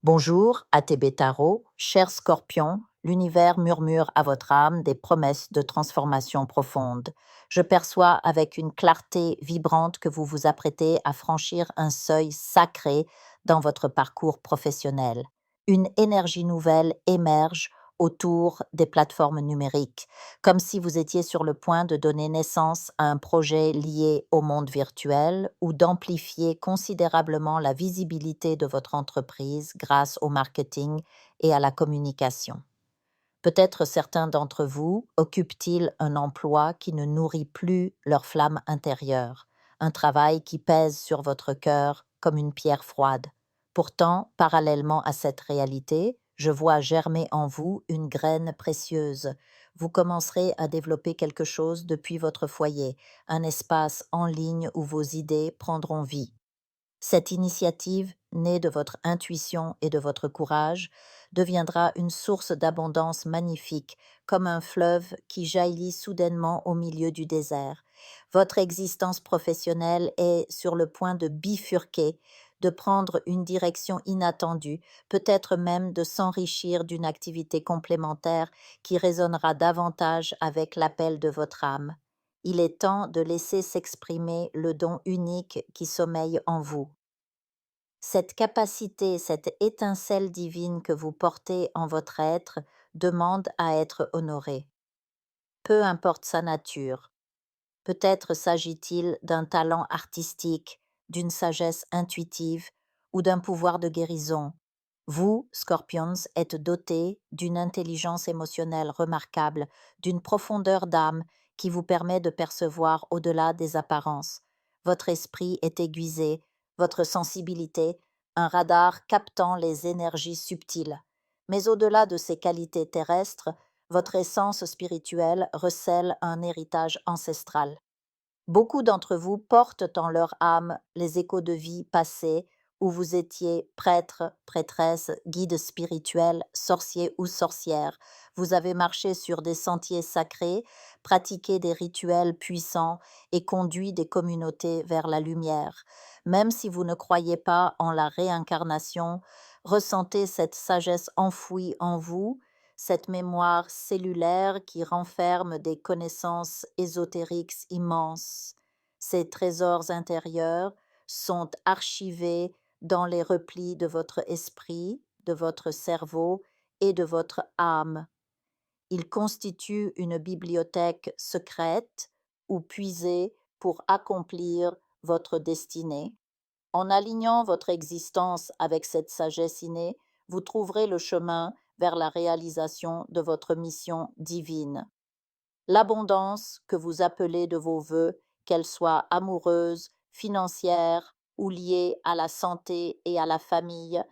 Bonjour, ATB Tarot, cher Scorpion, l'univers murmure à votre âme des promesses de transformation profonde. Je perçois avec une clarté vibrante que vous vous apprêtez à franchir un seuil sacré dans votre parcours professionnel. Une énergie nouvelle émerge autour des plateformes numériques, comme si vous étiez sur le point de donner naissance à un projet lié au monde virtuel ou d'amplifier considérablement la visibilité de votre entreprise grâce au marketing et à la communication. Peut-être certains d'entre vous occupent-ils un emploi qui ne nourrit plus leur flamme intérieure, un travail qui pèse sur votre cœur comme une pierre froide. Pourtant, parallèlement à cette réalité, je vois germer en vous une graine précieuse. Vous commencerez à développer quelque chose depuis votre foyer, un espace en ligne où vos idées prendront vie. Cette initiative, née de votre intuition et de votre courage, deviendra une source d'abondance magnifique, comme un fleuve qui jaillit soudainement au milieu du désert. Votre existence professionnelle est sur le point de bifurquer, de prendre une direction inattendue, peut-être même de s'enrichir d'une activité complémentaire qui résonnera davantage avec l'appel de votre âme. Il est temps de laisser s'exprimer le don unique qui sommeille en vous. Cette capacité, cette étincelle divine que vous portez en votre être demande à être honorée. Peu importe sa nature, peut-être s'agit-il d'un talent artistique, d'une sagesse intuitive ou d'un pouvoir de guérison. Vous, Scorpions, êtes dotés d'une intelligence émotionnelle remarquable, d'une profondeur d'âme qui vous permet de percevoir au-delà des apparences. Votre esprit est aiguisé, votre sensibilité, un radar captant les énergies subtiles. Mais au-delà de ces qualités terrestres, votre essence spirituelle recèle un héritage ancestral. Beaucoup d'entre vous portent en leur âme les échos de vie passée où vous étiez prêtre, prêtresse, guide spirituel, sorcier ou sorcière. Vous avez marché sur des sentiers sacrés, pratiqué des rituels puissants et conduit des communautés vers la lumière. Même si vous ne croyez pas en la réincarnation, ressentez cette sagesse enfouie en vous, cette mémoire cellulaire qui renferme des connaissances ésotériques immenses. Ces trésors intérieurs sont archivés dans les replis de votre esprit, de votre cerveau et de votre âme. Ils constituent une bibliothèque secrète où puiser pour accomplir votre destinée. En alignant votre existence avec cette sagesse innée, vous trouverez le chemin vers la réalisation de votre mission divine. L'abondance que vous appelez de vos vœux, qu'elle soit amoureuse, financière ou liée à la santé et à la famille,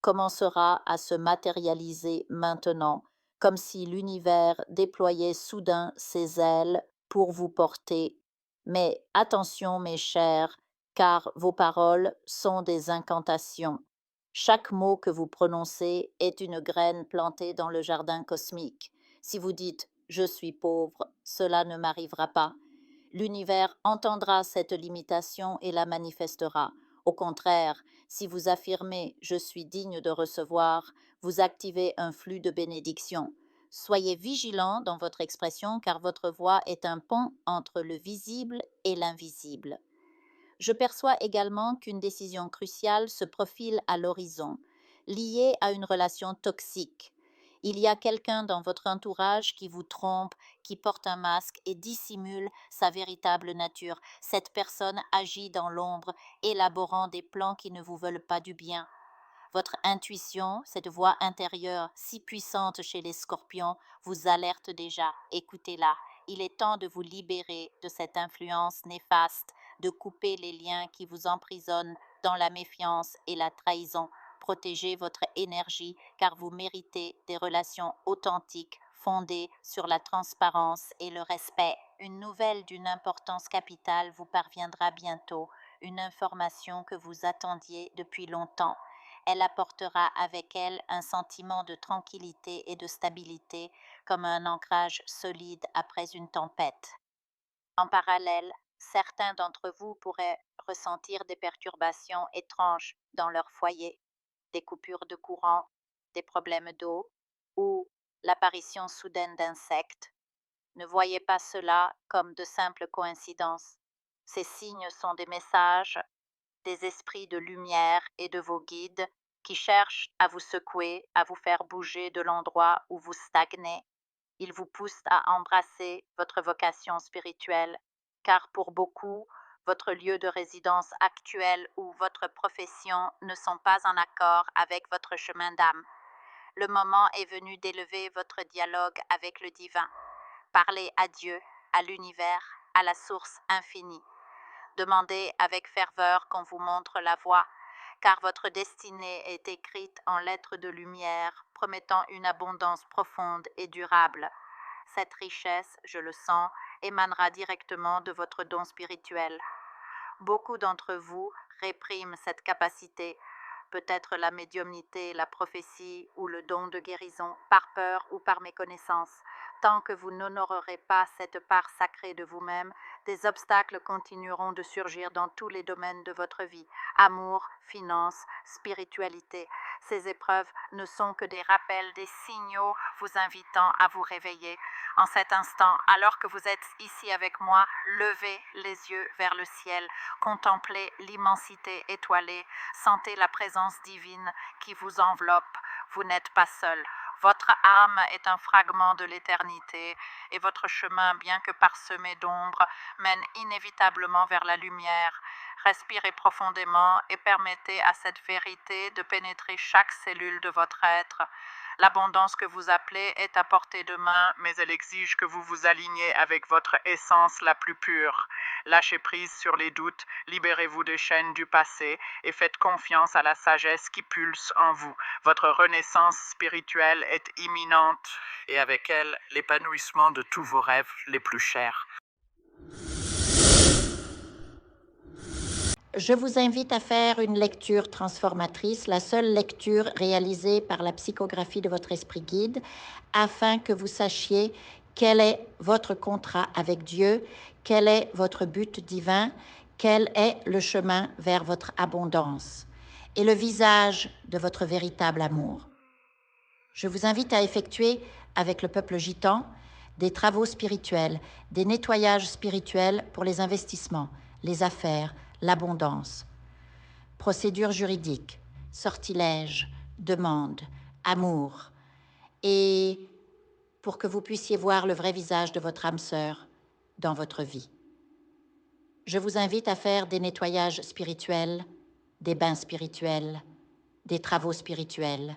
commencera à se matérialiser maintenant, comme si l'univers déployait soudain ses ailes pour vous porter. Mais attention, mes chers, car vos paroles sont des incantations. Chaque mot que vous prononcez est une graine plantée dans le jardin cosmique. Si vous dites je suis pauvre, cela ne m'arrivera pas. L'univers entendra cette limitation et la manifestera. Au contraire, si vous affirmez je suis digne de recevoir, vous activez un flux de bénédictions. Soyez vigilant dans votre expression car votre voix est un pont entre le visible et l'invisible. Je perçois également qu'une décision cruciale se profile à l'horizon, liée à une relation toxique. Il y a quelqu'un dans votre entourage qui vous trompe, qui porte un masque et dissimule sa véritable nature. Cette personne agit dans l'ombre, élaborant des plans qui ne vous veulent pas du bien. Votre intuition, cette voix intérieure si puissante chez les scorpions, vous alerte déjà. Écoutez-la. Il est temps de vous libérer de cette influence néfaste, de couper les liens qui vous emprisonnent dans la méfiance et la trahison. Protégez votre énergie car vous méritez des relations authentiques fondées sur la transparence et le respect. Une nouvelle d'une importance capitale vous parviendra bientôt, une information que vous attendiez depuis longtemps. Elle apportera avec elle un sentiment de tranquillité et de stabilité comme un ancrage solide après une tempête. En parallèle, certains d'entre vous pourraient ressentir des perturbations étranges dans leur foyer. des coupures de courant, des problèmes d'eau ou l'apparition soudaine d'insectes. Ne voyez pas cela comme de simples coïncidences. Ces signes sont des messages des esprits de lumière et de vos guides qui cherchent à vous secouer, à vous faire bouger de l'endroit où vous stagnez. Ils vous poussent à embrasser votre vocation spirituelle, car pour beaucoup, votre lieu de résidence actuel ou votre profession ne sont pas en accord avec votre chemin d'âme. Le moment est venu d'élever votre dialogue avec le divin. Parlez à Dieu, à l'univers, à la source infinie. Demandez avec ferveur qu'on vous montre la voie, car votre destinée est écrite en lettres de lumière, promettant une abondance profonde et durable. Cette richesse, je le sens, émanera directement de votre don spirituel. Beaucoup d'entre vous répriment cette capacité, peut-être la médiumnité, la prophétie ou le don de guérison, par peur ou par méconnaissance. Tant que vous n'honorerez pas cette part sacrée de vous-même, des obstacles continueront de surgir dans tous les domaines de votre vie, amour, finances, spiritualité. Ces épreuves ne sont que des rappels, des signaux vous invitant à vous réveiller. En cet instant, alors que vous êtes ici avec moi, levez les yeux vers le ciel, contemplez l'immensité étoilée, sentez la présence divine qui vous enveloppe. Vous n'êtes pas seul. Votre âme est un fragment de l'éternité et votre chemin, bien que parsemé d'ombre, mène inévitablement vers la lumière. Respirez profondément et permettez à cette vérité de pénétrer chaque cellule de votre être. L'abondance que vous appelez est à portée de main, mais elle exige que vous vous aligniez avec votre essence la plus pure. Lâchez prise sur les doutes, libérez-vous des chaînes du passé et faites confiance à la sagesse qui pulse en vous. Votre renaissance spirituelle est imminente et avec elle l'épanouissement de tous vos rêves les plus chers. Je vous invite à faire une lecture transformatrice, la seule lecture réalisée par la psychographie de votre esprit guide, afin que vous sachiez quel est votre contrat avec Dieu, quel est votre but divin, quel est le chemin vers votre abondance et le visage de votre véritable amour. Je vous invite à effectuer avec le peuple gitan des travaux spirituels, des nettoyages spirituels pour les investissements, les affaires, l'abondance. Procédures juridiques, sortilèges, demandes, amour. Et pour que vous puissiez voir le vrai visage de votre âme sœur dans votre vie. Je vous invite à faire des nettoyages spirituels, des bains spirituels, des travaux spirituels.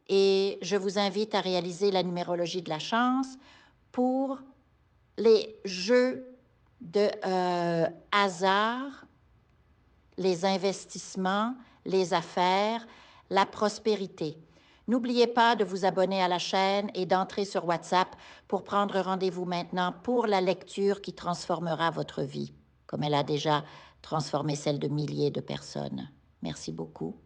Et je vous invite à réaliser la numérologie de la chance pour les jeux de hasard, les investissements, les affaires, la prospérité. N'oubliez pas de vous abonner à la chaîne et d'entrer sur WhatsApp pour prendre rendez-vous maintenant pour la lecture qui transformera votre vie, comme elle a déjà transformé celle de milliers de personnes. Merci beaucoup.